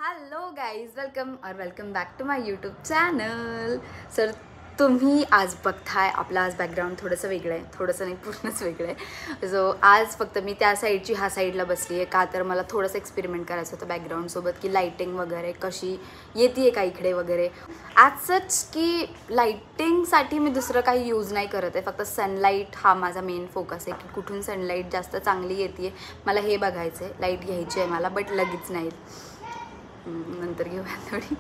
Hello guys, welcome back to my YouTube channel. Sir तुम्ही आज बघताय आपलं आज बॅकग्राऊंड थोडंसं वेगळं आहे, थोडंसं नाही पूर्णच वेगळं आहे. सो आज फक्त मी त्या साईडची ह्या साईडला बसली आहे का तर मला थोडंसं एक्सपेरिमेंट करायचं होतं बॅकग्राऊंडसोबत की लाईटिंग वगैरे कशी येते आहे का इकडे वगैरे. ॲज सच की लाईटिंगसाठी मी दुसरं काही यूज नाही करत आहे, फक्त सनलाईट हा माझा मेन फोकस आहे की कुठून सनलाईट जास्त चांगली येते आहे मला हे बघायचं आहे. लाईट घ्यायची आहे मला, बट लगेच नाही, नंतर घेऊया थोडी.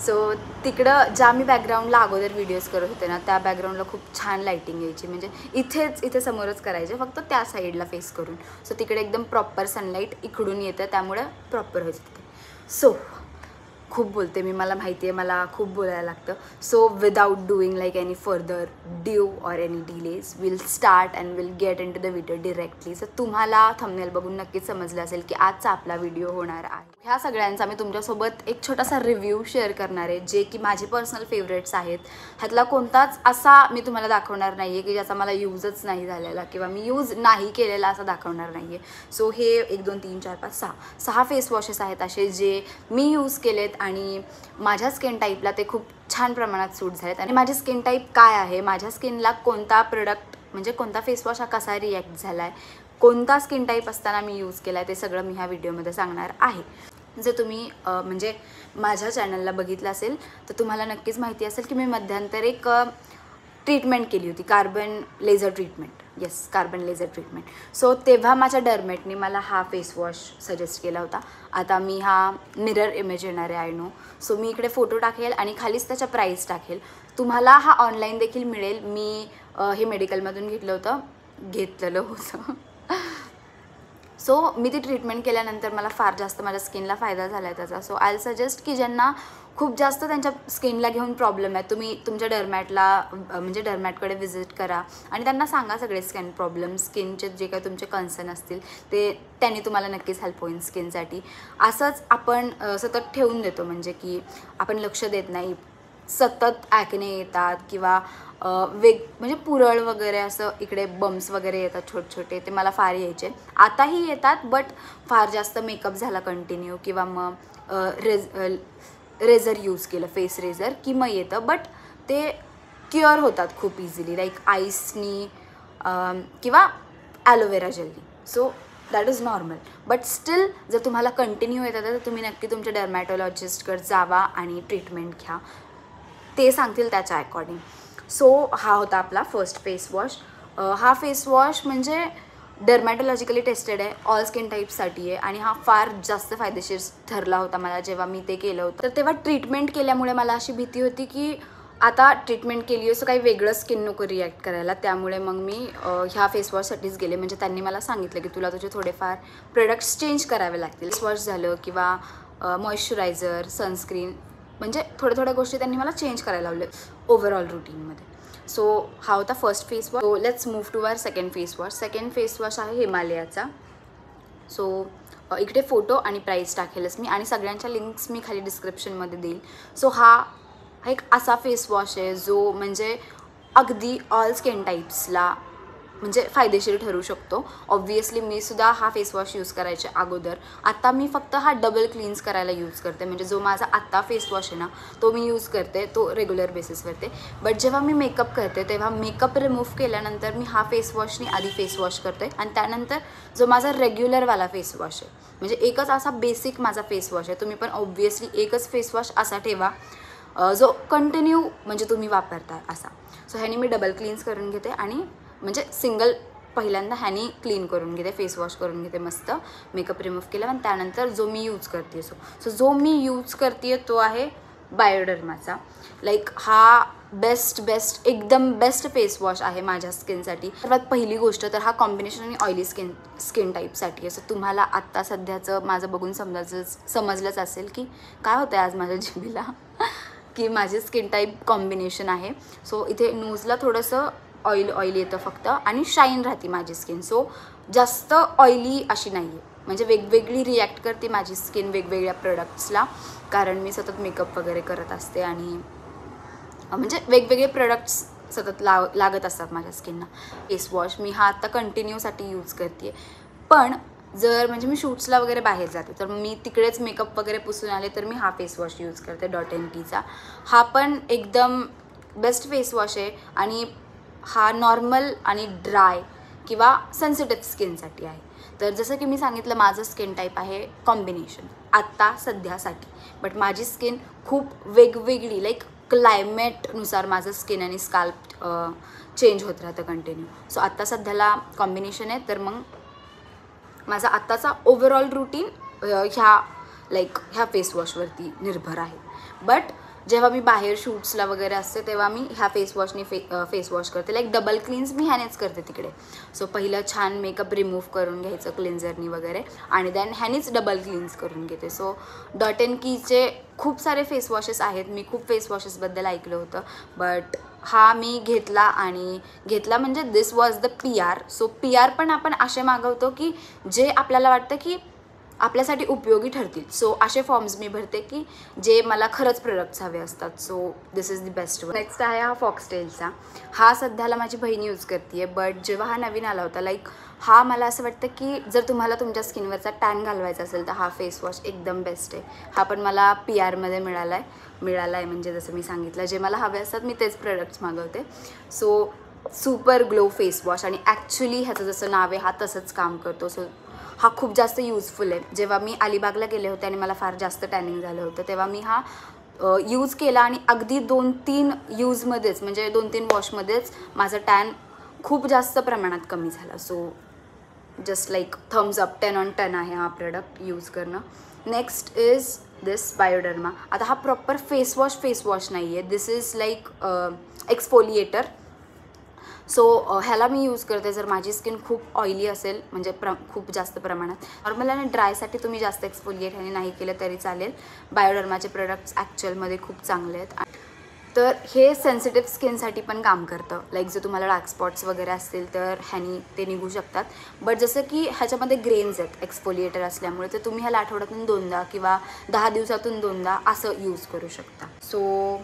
सो तिकडं ज्या मी बॅकग्राऊंडला अगोदर व्हिडिओज करत होते ना त्या बॅकग्राऊंडला खूप छान लाईटिंग यायची, म्हणजे इथे समोरच करायचे फक्त त्या साईडला फेस करून. सो तिकडे एकदम प्रॉपर सनलाईट इकडून येतं त्यामुळे प्रॉपर व्हायचं तिथे. सो खूप बोलते मी, मला माहिती आहे मला खूप बोलायला लागतं. So without doing like any further due or any delays will start and will get into the video directly. So तुम्हाला थंबनेल बघून नक्कीच समजलं असेल की आजचा आपला व्हिडिओ होणार आहे. ह्या सगळ्यांचा मी तुमच्यासोबत एक छोटासा रिव्ह्यू शेअर करणार आहे, जे की माझे पर्सनल फेवरेट्स आहेत. ह्यातला कोणताच असा मी तुम्हाला दाखवणार नाही आहे की ज्याचा मला यूजच नाही झालेला किंवा मी यूज नाही केलेला असा दाखवणार नाही आहे. सो हे 1 2 3 4 5 6 फेस वॉशेस आहेत असे जे मी यूज केलेत आणि माझ्या स्किन टाईपला ते खूप छान प्रमाणात सूट झालेत. आणि माझी स्किन टाईप काय आहे, माझ्या स्किनला कोणता प्रोडक्ट म्हणजे कोणता फेस वॉश हा कसा रिॲक्ट झाला आहे, कोणता स्किन टाईप असताना मी यूज केला आहे, ते सगळं मी ह्या व्हिडिओमध्ये सांगणार आहे. जर तुम्ही म्हणजे माझ्या चॅनलला बघितलं असेल तर तुम्हाला नक्कीच माहिती असेल की मी मध्यंतर एक ट्रीटमेंट केली होती, carbon laser treatment. Yes, carbon laser treatment. So तेव्हा माझ्या डर्मेटने मला हा फेस वॉश सजेस्ट केला होता. आता मी हा मिरर इमेज येणार आहे, आय नो. सो मी इकडे फोटो टाकेल आणि खालीच त्याच्या प्राईस टाकेल. तुम्हाला हा ऑनलाईन देखील मिळेल. मी हे मेडिकलमधून घेतलेलं होतं. सो मी ती ट्रीटमेंट केल्यानंतर मला फार जास्त माझ्या स्किनला फायदा झाला आहे त्याचा. सो आय सजेस्ट की ज्यांना खूप जास्त त्यांच्या स्किनला घेऊन प्रॉब्लेम आहे, तुम्ही तुमच्या म्हणजे डर्मॅटकडे व्हिजिट करा आणि त्यांना सांगा सगळे स्किन प्रॉब्लेम, स्किनचे जे काही तुमचे कन्सर्न असतील ते त्यांनी तुम्हाला नक्कीच हेल्प होईल स्किनसाठी. असंच आपण सतत ठेवून देतो, म्हणजे की आपण लक्ष देत नाही, सतत ॲक्ने येतात किंवा म्हणजे पुरळ वगैरे असं इकडे बम्स वगैरे येतात छोटे छोटे, ते मला फार यायचे. आताही येतात, बट फार जास्त मेकअप झाला कंटिन्यू किंवा मग रेझर यूज केलं, फेस रेझर की मग येतं. बट ते क्युअर होतात खूप इझिली, लाईक आईसनी किंवा ॲलोवेरा जेलनी. So that is normal. But still जर तुम्हाला कंटिन्यू येतात तर तुम्ही नक्की तुमच्या डर्मॅटोलॉजिस्टकडे जावा आणि ट्रीटमेंट घ्या, ते सांगतील त्याच्या अकॉर्डिंग. सो हा होता आपला फर्स्ट फेस वॉश. हा फेस वॉश म्हणजे डर्मॅटोलॉजिकली टेस्टेड आहे, ऑल स्किन टाईपसाठी आहे आणि हा फार जास्त फायदेशीर ठरला होता मला जेव्हा मी ते केलं होतं. तर तेव्हा ट्रीटमेंट केल्यामुळे मला अशी भीती होती की आता ट्रीटमेंट केली असं काही वेगळं स्किन नको रिॲक्ट करायला, त्यामुळे मग मी ह्या फेस वॉशसाठीच गेले. म्हणजे त्यांनी मला सांगितलं की तुला तुझे थोडेफार प्रोडक्ट्स चेंज करावे लागतील, फेस वॉश झालं किंवा मॉइश्चरायझर, सनस्क्रीन, म्हणजे थोड्या गोष्टी त्यांनी मला चेंज करायला लावले ओव्हरऑल रुटीनमध्ये. सो हा होता first face wash. So let's move to our second face wash. Second face wash आहे हिमालयाचा. सो इकडे फोटो आणि प्राईस टाकेलच मी आणि सगळ्यांच्या लिंक्स मी खाली डिस्क्रिप्शनमध्ये देईल. सो हा एक असा फेस वॉश आहे जो म्हणजे अगदी ऑल स्किन टाईप्सला म्हणजे फायदेशीर ठरू शकतो. ऑब्व्हियसली मी सुद्धा हा फेस वॉश यूज करायच्या अगोदर, आता मी फक्त हा डबल क्लीन्स करायला यूज करते. म्हणजे जो माझा आत्ता फेस वॉश आहे ना तो मी यूज करते, तो रेग्युलर बेसिसवरती. बट जेव्हा मी मेकअप करते तेव्हा मेकअप रिमूव्ह केल्यानंतर मी हा फेस वॉशनी आधी फेस वॉश करते आणि त्यानंतर जो माझा रेग्युलरवाला फेस वॉश आहे, म्हणजे एकच असा बेसिक माझा फेस वॉश आहे. तुम्ही पण ऑब्व्हियसली एकच फेस वॉश असा ठेवा जो कंटिन्यू म्हणजे तुम्ही वापरताय असा. सो ह्यानी मी डबल क्लीन्स करून घेते आणि म्हणजे सिंगल पहिल्यांदा ह्यानी क्लीन करून घेते, फेस वॉश करून घेते मस्त, मेकअप रिमूव्ह केला आणि त्यानंतर जो मी यूज करते जो मी यूज करते तो आहे बायोडर्माचा. लाईक हा एकदम बेस्ट फेस वॉश आहे माझ्या स्किनसाठी. सर्वात पहिली गोष्ट तर हा कॉम्बिनेशन आणि ऑइली स्किन टाईपसाठी आहे. सो तुम्हाला आत्ता सध्याचं माझं बघून समजलंच असेल की काय होतं आहे आज माझ्या जिभेला की माझी स्किन टाईप कॉम्बिनेशन आहे. सो इथे नोजला थोडंसं ऑइल येतं फक्त आणि शाईन राहते माझी स्किन. सो जास्त ऑइली अशी नाही आहे, म्हणजे वेगवेगळी रिॲक्ट करते माझी स्किन वेगवेगळ्या प्रोडक्ट्सला, कारण मी सतत मेकअप वगैरे करत असते आणि म्हणजे वेगवेगळे प्रोडक्ट्स सतत लागत असतात माझ्या स्किनला. फेस वॉश मी हा आत्ता कंटिन्यूसाठी यूज करते. पण जर म्हणजे मी शूट्सला वगैरे बाहेर जाते तर मी तिकडेच मेकअप वगैरे पुसून आले तर मी हा फेस वॉश यूज करते डॉट एन कीचा. हा पण एकदम बेस्ट फेस वॉश आहे आणि हा नॉर्मल आणि ड्राय किंवा सेन्सिटिव्ह स्किनसाठी आहे. तर जसं की मी सांगितलं माझं स्किन टाईप आहे कॉम्बिनेशन आत्ता सध्यासाठी, बट माझी स्किन खूप वेगवेगळी लाईक क्लायमेटनुसार माझं स्किन आणि स्काल्प चेंज होत राहतं कंटिन्यू. सो आत्ता सध्याला कॉम्बिनेशन आहे. तर मग माझा आत्ताचा ओव्हरऑल रूटीन ह्या फेस वॉशवरती निर्भर आहे. बट जेव्हा मी बाहेर शूट्सला वगैरे असते तेव्हा मी ह्या फेस वॉशने फेस वॉश करते. लाईक डबल क्लीन्स मी ह्यानेच करते तिकडे. सो पहिलं छान मेकअप रिमूव्ह करून घ्यायचं क्लिन्झरनी वगैरे आणि देन ह्यानेच डबल क्लीन्स करून घेते. सो डॉट एन कीचे खूप सारे फेस वॉशेस आहेत. मी खूप फेस वॉशेसबद्दल ऐकलं होतं बट हा मी घेतला म्हणजे this was the PR. So PR पण आपण असे मागवतो की जे आपल्याला वाटतं की आपल्यासाठी उपयोगी ठरतील. सो असे फॉर्म्स मी भरते की जे मला खरंच प्रोडक्ट्स हवे असतात. So this is the best one. Next आहे हा फॉक्सटेलचा. हा सध्याला माझी बहीण यूज करते आहे बट जेव्हा हा नवीन आला होता लाईक हा मला असं वाटतं की जर तुम्हाला तुमच्या स्किनवरचा टॅन घालवायचा असेल तर हा फेस वॉश एकदम बेस्ट आहे. हा पण मला PRमध्ये मिळाला आहे म्हणजे जसं मी सांगितलं जे मला हवे असतात मी तेच प्रोडक्ट्स मागवते. So super glow face wash आणि ॲक्च्युली ह्याचं जसं नाव आहे हा तसंच काम करतो. सो हा खूप जास्त यूजफुल आहे. जेव्हा मी अलिबागला गेले होते आणि मला फार जास्त टॅनिंग झालं होतं तेव्हा मी हा यूज केला आणि अगदी 2-3 यूजमध्येच म्हणजे 2-3 वॉशमध्येच माझं टॅन खूप जास्त प्रमाणात कमी झाला. So just like thumbs up 10 on 10 आहे हा प्रोडक्ट यूज करणं. Next is this Bioderma. आता हा प्रॉपर फेस वॉश नाही आहे. This is like exfoliator. So ह्याला मी यूज करते जर माझी स्किन खूप ऑइली असेल म्हणजे खूप जास्त प्रमाणात. नॉर्मल आणि ड्रायसाठी तुम्ही जास्त एक्सफोलिएट ह्याने नाही केलं तरी चालेल. बायोडर्माचे प्रोडक्ट्स ॲक्च्युअलमध्ये खूप चांगले आहेत. तर हे सेन्सिटिव्ह स्किनसाठी पण काम करतं. लाईक जर तुम्हाला डार्क स्पॉट्स वगैरे असतील तर ह्यानी ते निघू शकतात. बट जसं की ह्याच्यामध्ये ग्रेन्स आहेत एक्सफोलिएटर असल्यामुळे तर तुम्ही ह्याला आठवड्यातून 2दा किंवा 10 दिवसातून 2दा असं यूज करू शकता. सो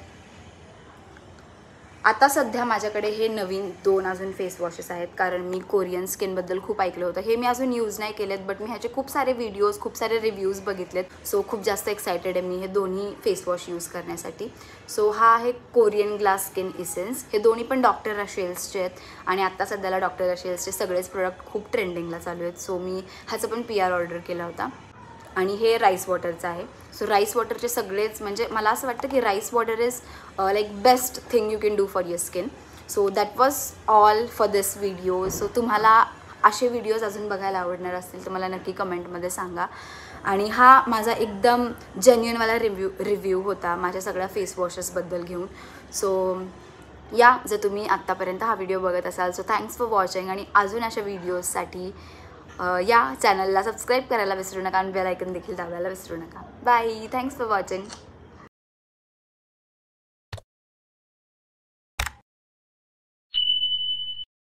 आता सध्या माझ्याकडे हे नवीन 2 अजून फेस वॉशेस आहेत कारण मी कोरियन स्किनबद्दल खूप ऐकलं होतं. हे मी अजून यूज नाही केलेत बट मी ह्याचे खूप सारे व्हिडिओज खूप सारे रिव्ह्यूज बघितलेत. सो खूप जास्त एक्सायटेड आहे मी हे दोन्ही फेस वॉश यूज करण्यासाठी. सो हा आहे कोरियन ग्लास स्किन इसेन्स. हे दोन्ही पण डॉक्टर रशेल्सचे आहेत आणि आत्ता सध्याला डॉक्टर रशेल्सचे सगळेच प्रोडक्ट खूप ट्रेंडिंगला चालू आहेत. सो मी ह्याचं पण PR ऑर्डर केला होता आणि हे राईस वॉटरचं आहे. सो राईस वॉटरचे सगळेच म्हणजे मला असं वाटतं की rice water is like best thing you can do for your skin. So that was all for this video. So तुम्हाला असे व्हिडिओज अजून बघायला आवडणार असतील तर मला नक्की कमेंटमध्ये सांगा. आणि हा माझा एकदम जेन्युइनवाला रिव्ह्यू होता माझ्या सगळ्या फेस वॉशेसबद्दल घेऊन. सो जर तुम्ही आत्तापर्यंत हा व्हिडिओ बघत असाल सो थँक्स फॉर वॉचिंग. आणि अजून अशा व्हिडिओजसाठी चॅनलला सबस्क्राईब करायला विसरू नका आणि बेल आयकन देखील दाबायला विसरू नका. बाय. Thanks for watching.